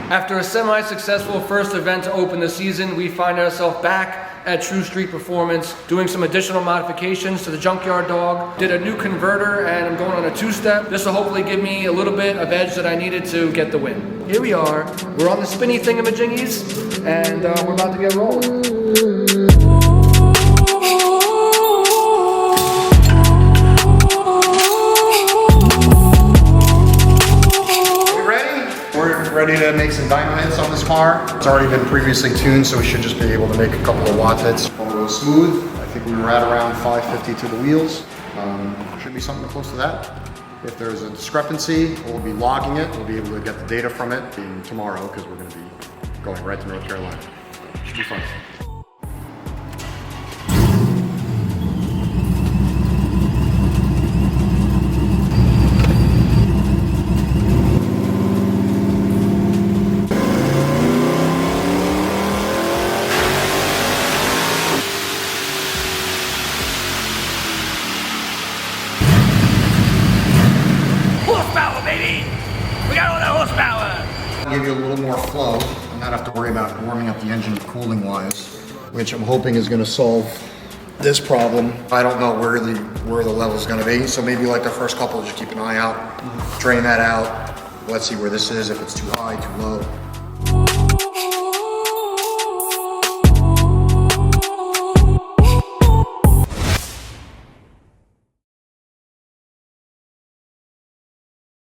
After a semi-successful first event to open the season, we find ourselves back at True Street Performance, doing some additional modifications to the Junkyard dog. Did a new converter, and I'm going on a two-step. This will hopefully give me a little bit of edge that I needed to get the win. Here we are. We're on the spinny thingamajiggies, and we're about to get rolling. Ready to make some dyno hits on this car. It's already been previously tuned, so we should just be able to make a couple of watt hits. It'll go smooth. I think we were at around 550 to the wheels. Should be something close to that. If there's a discrepancy, we'll be logging it. We'll be able to get the data from it being tomorrow, because we're going to be going right to North Carolina. Should be fun. Horsepower, baby! We got all that horsepower! Give you a little more flow and not have to worry about warming up the engine cooling wise, which I'm hoping is going to solve this problem. I don't know where the level is going to be, so maybe like the first couple, just keep an eye out, drain that out. Let's see where this is, if it's too high, too low.